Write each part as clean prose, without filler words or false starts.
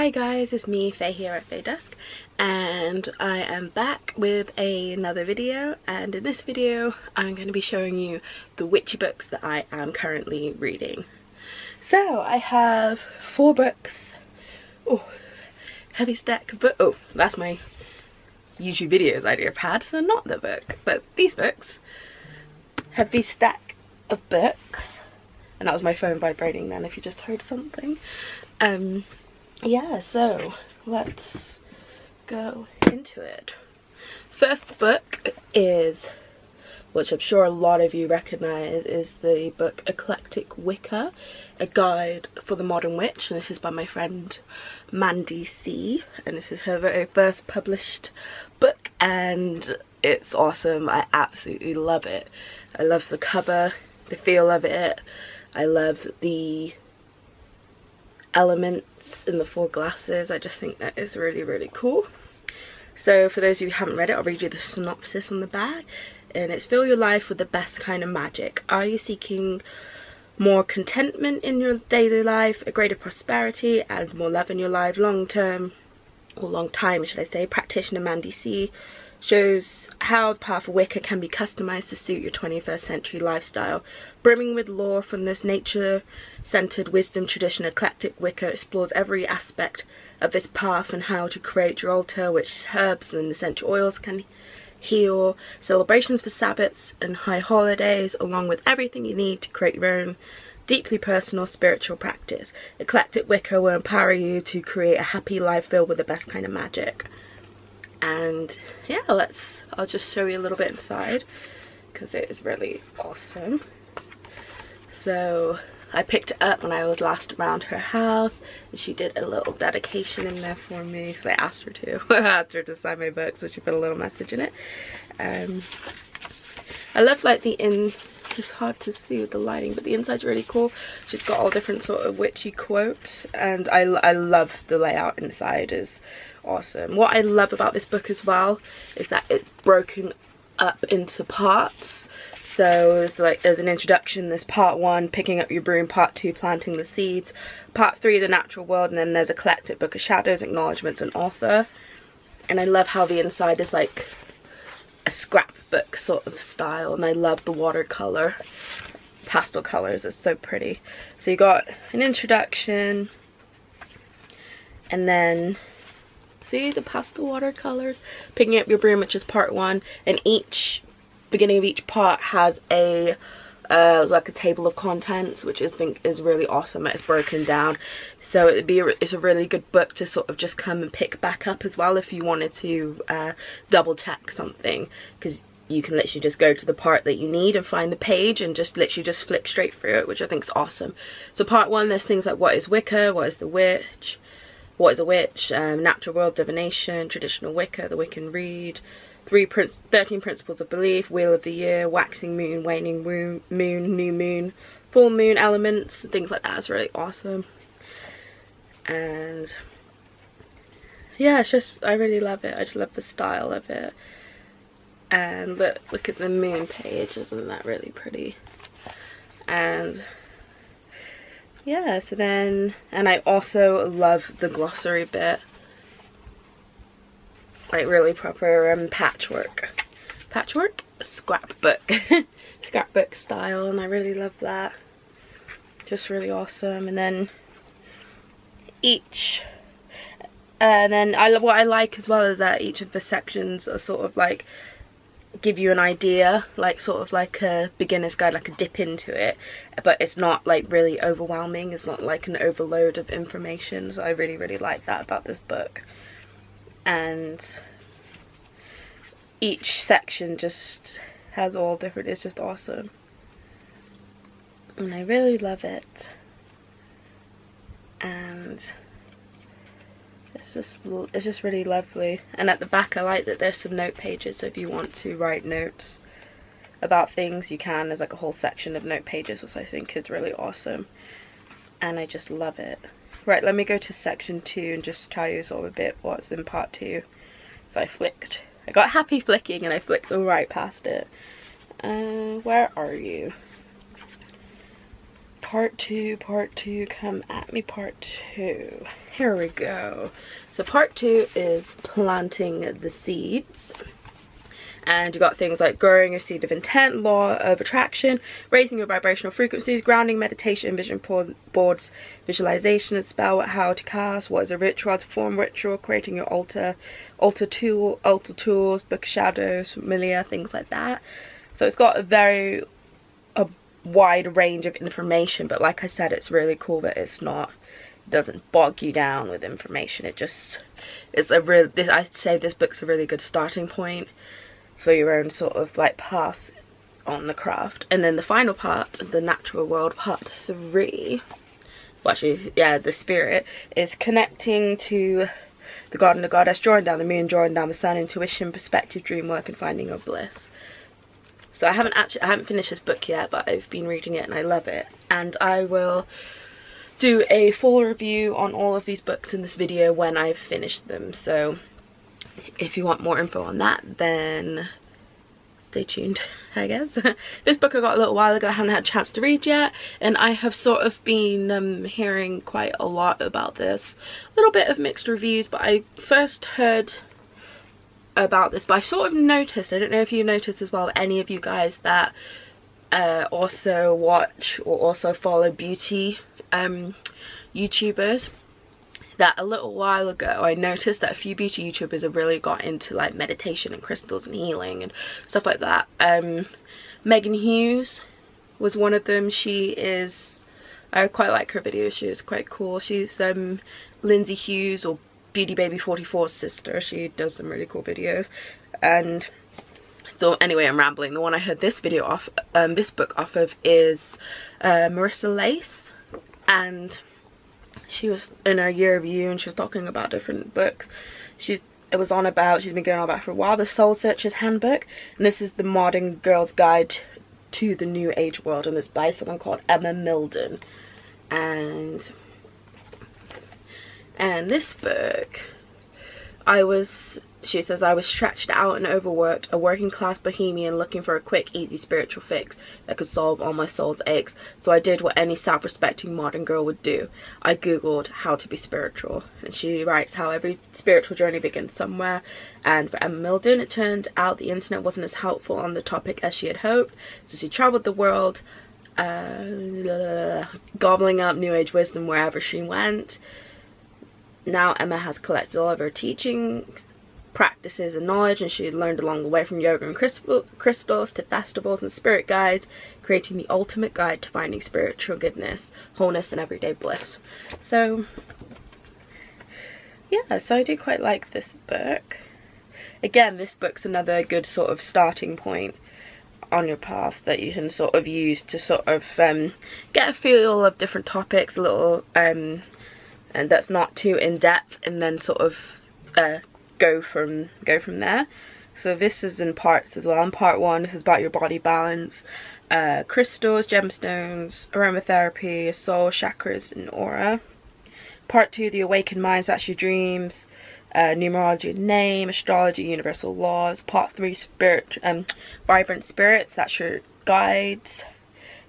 Hi guys, it's me, Faye here at Faye Desk, and I am back with another video, and in this video I'm going to be showing you the witchy books that I am currently reading. So I have 4 books. Oh, heavy stack of books. Oh, that's my YouTube videos idea pad, so not the book, but these books. Heavy stack of books. And that was my phone vibrating then, if you just heard something. Yeah, so let's go into it. First book is, which I'm sure a lot of you recognize, is the book Eclectic Wicca, a guide for the modern witch, and this is by my friend Mandy C, and this is her very first published book, and it's awesome. I absolutely love it. I love the cover, the feel of it. I love the elements in the 4 glasses. I just think that is really, really cool. So for those of you who haven't read it, I'll read you the synopsis on the back, and it's: fill your life with the best kind of magic. Are you seeking more contentment in your daily life, a greater prosperity, and more love in your life? Long time, should I say, practitioner Mandy C shows how the path of Wicca can be customized to suit your 21st century lifestyle. Brimming with lore from this nature-centered wisdom tradition, Eclectic Wicca explores every aspect of this path and how to create your altar, which herbs and essential oils can heal, celebrations for Sabbaths and high holidays, along with everything you need to create your own deeply personal spiritual practice. Eclectic Wicca will empower you to create a happy life filled with the best kind of magic. And yeah, I'll just show you a little bit inside because it is really awesome. So I picked it up when I was last around her house, and she did a little dedication in there for me because I asked her to. I asked her to sign my book, so she put a little message in it. I love like it's hard to see with the lighting, but the inside's really cool. She's got all different sort of witchy quotes, and I love the layout inside. Is awesome. What I love about this book as well is that it's broken up into parts. So it's like there's an introduction, there's part 1, picking up your broom, part 2, planting the seeds, part 3, the natural world, and then there's Eclectic Book of Shadows, acknowledgements, and author. And I love how the inside is like a scrapbook sort of style, and I love the watercolor pastel colors. It's so pretty. So you got an introduction, and then see the pastel watercolors, picking up your broom, which is part 1, and each beginning of each part has a like a table of contents, which I think is really awesome. It's broken down, so it's a really good book to sort of just come and pick back up as well if you wanted to double check something, because you can literally just go to the part that you need and find the page and just literally just flick straight through it, which I think is awesome. So part 1, there's things like what is Wicca, what is the witch, what is a witch, natural world, divination, traditional Wicca, the Wiccan Read, 13 principles of belief, wheel of the year, waxing moon, waning moon, new moon, full moon, elements, things like that. It's really awesome. And yeah, it's just, I really love it. I just love the style of it. And look at the moon page, isn't that really pretty? And yeah, so then, and I also love the glossary bit, like really proper patchwork scrapbook scrapbook style, and I really love that. Just really awesome. And then what I like as well is that each of the sections are sort of like give you an idea, like sort of like a beginner's guide, like a dip into it, but it's not like really overwhelming. It's not like an overload of information, so I really, really like that about this book. And each section just has all different, it's just awesome, and I really love it. And it's just really lovely. And at the back I like that there's some note pages, so if you want to write notes about things you can. There's like a whole section of note pages, which I think is really awesome, and I just love it. Right, let me go to section 2 and just tell you sort of a bit what's in part 2. So I got happy flicking and I flicked right past it. Where are you? part two, come at me, part two. Here we go. So part two is planting the seeds. And you got things like growing a seed of intent, law of attraction, raising your vibrational frequencies, grounding, meditation, vision boards, visualization, and spell, how to cast, what is a ritual, to perform ritual, creating your altar tools, book of shadows, familiar, things like that. So it's got a wide range of information, but like I said, it's really cool that it doesn't bog you down with information. I'd say this book's a really good starting point for your own sort of like path on the craft. And then the final part, the natural world, part 3, well actually, yeah, the spirit, is connecting to the god and the goddess, drawing down the moon, drawing down the sun, intuition, perspective, dream work, and finding your bliss. So I haven't finished this book yet, but I've been reading it and I love it. And I will do a full review on all of these books in this video when I've finished them. So if you want more info on that, then stay tuned, I guess. This book I got a little while ago, I haven't had a chance to read yet, and I have sort of been hearing quite a lot about this. A little bit of mixed reviews, but I first heard about this, but I've sort of noticed, I don't know if you noticed as well, any of you guys that also watch or also follow beauty YouTubers, that a little while ago I noticed that a few beauty YouTubers have really got into like meditation and crystals and healing and stuff like that. Megan Hughes was one of them. I quite like her videos, she is quite cool. She's Lindsay Hughes, or Beauty Baby 44's sister. She does some really cool videos. And anyway, I'm rambling. The one I heard this video off, this book off of, is Marissa Lace, and she was in her year review and she was talking about different books. She's been going on about for a while, the Soul Searcher's Handbook, and this is the modern girl's guide to the new age world, and it's by someone called Emma Milden. And this book, she says, I was stretched out and overworked, a working class bohemian looking for a quick, easy spiritual fix that could solve all my soul's aches. So I did what any self-respecting modern girl would do. I googled how to be spiritual. And she writes how every spiritual journey begins somewhere. And for Emma Milden, it turned out the internet wasn't as helpful on the topic as she had hoped. So she traveled the world, gobbling up new age wisdom wherever she went. Now Emma has collected all of her teachings, practices and knowledge, and she learned along the way, from yoga and crystals to festivals and spirit guides, creating the ultimate guide to finding spiritual goodness, wholeness and everyday bliss. So yeah, so I do quite like this book. Again, this book's another good sort of starting point on your path that you can sort of use to sort of get a feel of different topics, a little and that's not too in-depth, and then sort of go from there. So this is in parts as well. In part 1, this is about your body balance, crystals, gemstones, aromatherapy, soul, chakras and aura. Part 2, the awakened minds, that's your dreams, numerology and name, astrology, universal laws. Part 3, spirit, vibrant spirits, that's your guides,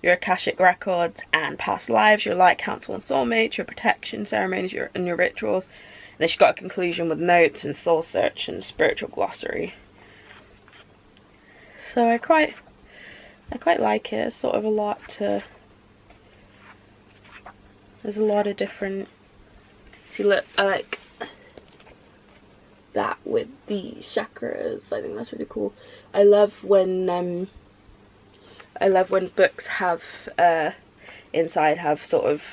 your Akashic records and past lives, your light council and soulmates, your protection ceremonies, and your rituals. And then she's got a conclusion with notes and soul search and spiritual glossary. So I quite like it. It's sort of there's a lot of different, if you look, I like that with the chakras. I think that's really cool. I love when books have inside have sort of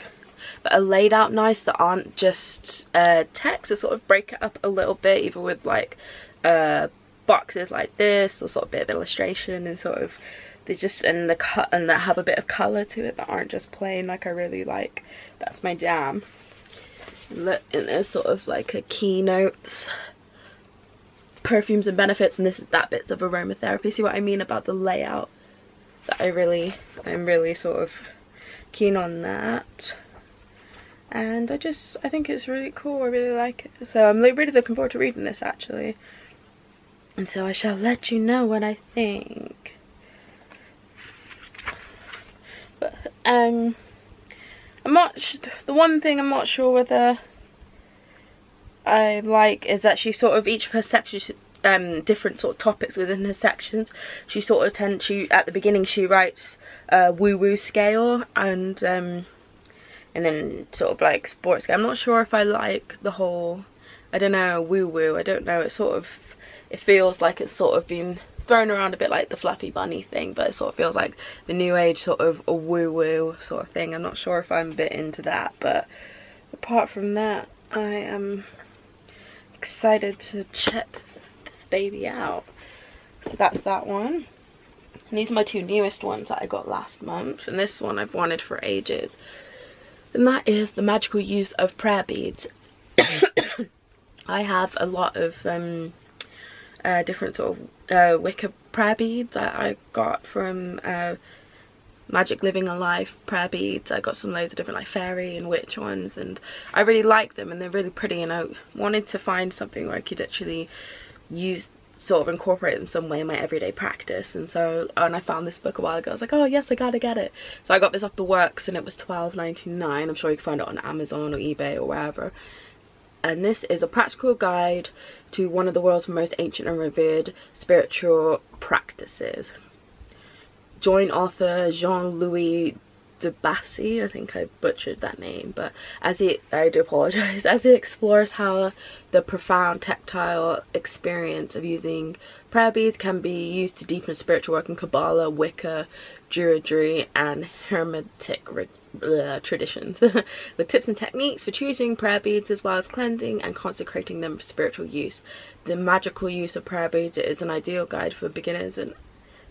that are laid out nice, that aren't just text, to sort of break it up a little bit, either with like boxes like this, or sort of a bit of illustration, and sort of they just and that have a bit of colour to it, that aren't just plain. Like, I really like, that's my jam. And there's sort of like a keynotes, perfumes and benefits, and that bit's of aromatherapy. See what I mean about the layout? That I'm really sort of keen on that, and I think it's really cool. I really like it, so I'm really looking forward to reading this actually, and so I shall let you know what I think. But the one thing I'm not sure whether I like is that she sort of, each of her sections, different sort of topics within her sections, she sort of at the beginning she writes woo woo scale, and then sort of like sports scale. I'm not sure if I like the whole, I don't know, woo woo. I don't know, it feels like it's sort of been thrown around a bit like the fluffy bunny thing, but it sort of feels like the new age sort of a woo woo sort of thing. I'm not sure if I'm a bit into that, but apart from that, I am excited to check this baby out. So that's that one, and these are my two newest ones that I got last month, and this one I've wanted for ages, and that is the magical use of prayer beads. I have a lot of different sort of Wicca prayer beads that I got from Magic Living Alive prayer beads. I got some loads of different like fairy and witch ones, and I really like them and they're really pretty, and I wanted to find something where I could actually sort of incorporate them some way in my everyday practice. And I found this book a while ago. I was like, oh yes, I gotta get it. So I got this off the Works and it was $12.99. I'm sure you can find it on Amazon or eBay or wherever. And this is a practical guide to one of the world's most ancient and revered spiritual practices. Join author Jean-Louis Debassy, I think I butchered that name, but I do apologize, as he explores how the profound tactile experience of using prayer beads can be used to deepen spiritual work in Kabbalah, Wicca, Druidry, and Hermetic traditions, with tips and techniques for choosing prayer beads as well as cleansing and consecrating them for spiritual use. The magical use of prayer beads is an ideal guide for beginners and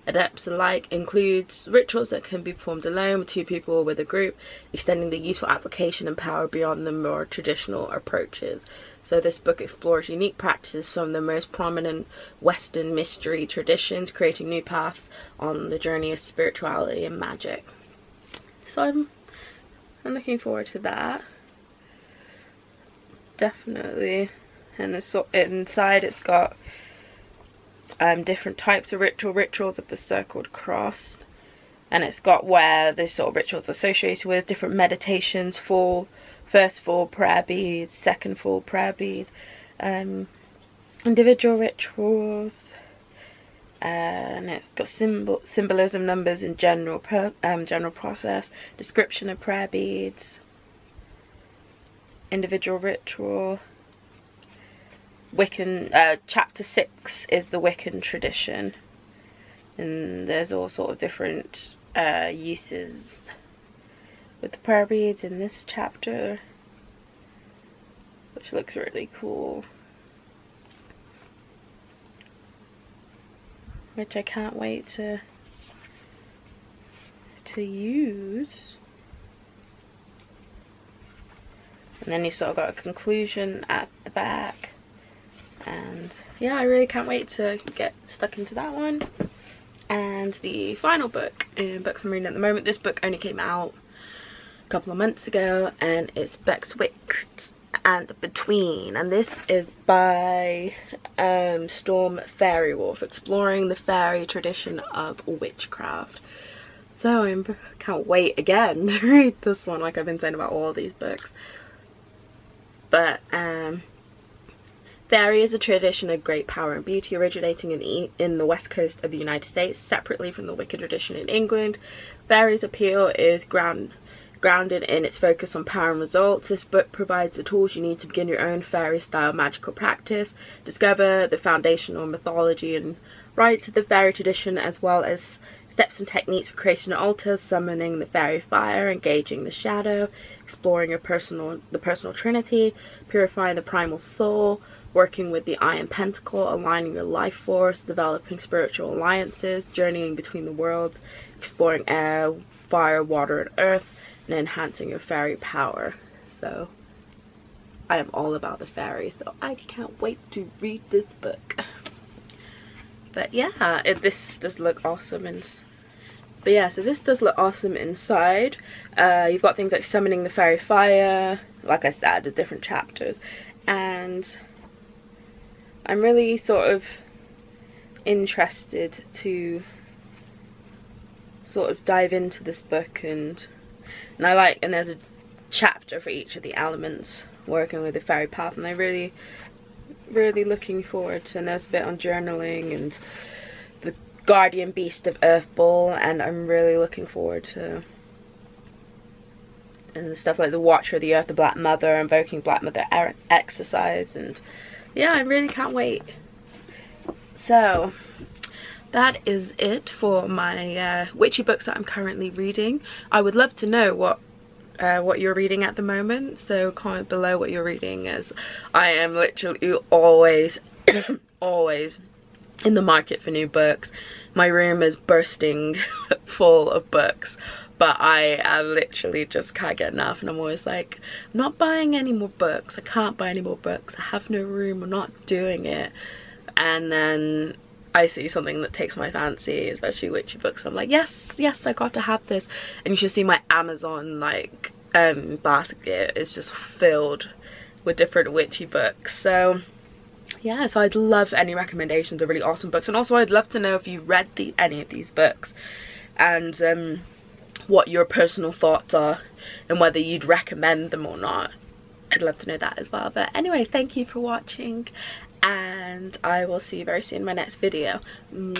adepts alike, includes rituals that can be performed alone, with two people, or with a group, extending the useful application and power beyond the more traditional approaches. So this book explores unique practices from the most prominent Western mystery traditions, creating new paths on the journey of spirituality and magic. So I'm looking forward to that, definitely. And inside it's got different types of rituals of the circled cross, and it's got where the sort of rituals associated with different meditations, first full prayer beads, second full prayer beads, individual rituals, and it's got symbolism, numbers, and general process, description of prayer beads, individual ritual. Wiccan, chapter 6 is the Wiccan tradition, and there's all sort of different uses with the prayer beads in this chapter, which looks really cool, which I can't wait to use. And then you sort of got a conclusion at the back. And yeah, I really can't wait to get stuck into that one. And the final book in books I'm reading at the moment, this book only came out a couple of months ago, and it's Betwixt and Between, and this is by Storm Fairy Wolf, exploring the fairy tradition of witchcraft. So I can't wait again to read this one, like I've been saying about all these books. But fairy is a tradition of great power and beauty, originating in the west coast of the United States, separately from the Wicca tradition in England. Fairy's appeal is grounded in its focus on power and results. This book provides the tools you need to begin your own fairy-style magical practice, discover the foundational mythology and rites of the fairy tradition, as well as steps and techniques for creating an altar, summoning the fairy fire, engaging the shadow, exploring the personal trinity, purifying the primal soul, working with the Eye and Pentacle, aligning your life force, developing spiritual alliances, journeying between the worlds, exploring air, fire, water, and earth, and enhancing your fairy power. So I am all about the fairies, so I can't wait to read this book. But yeah, this does look awesome. So this does look awesome inside. You've got things like summoning the fairy fire, like I said, the different chapters, and I'm really sort of interested to sort of dive into this book, and there's chapter for each of the elements, working with the fairy path, and I really looking forward to. And there's a bit on journaling and the guardian beast of Earth Ball, and I'm really looking forward to, and stuff like the Watcher of the Earth, the Black Mother, invoking Black Mother exercise, and yeah, I really can't wait. So that is it for my witchy books that I'm currently reading. I would love to know what you're reading at the moment, so comment below what you're reading, as I am literally always always in the market for new books. My room is bursting full of books, but I literally just can't get enough, and I'm always like, I'm not buying any more books, I can't buy any more books, I have no room, I'm not doing it. And then I see something that takes my fancy, especially witchy books, I'm like, yes, I got to have this. And you should see my Amazon like basket is just filled with different witchy books. So yeah, so I'd love any recommendations of really awesome books, and also I'd love to know if you read any of these books, and what your personal thoughts are, and whether you'd recommend them or not. I'd love to know that as well. But anyway, thank you for watching, and I will see you very soon in my next video.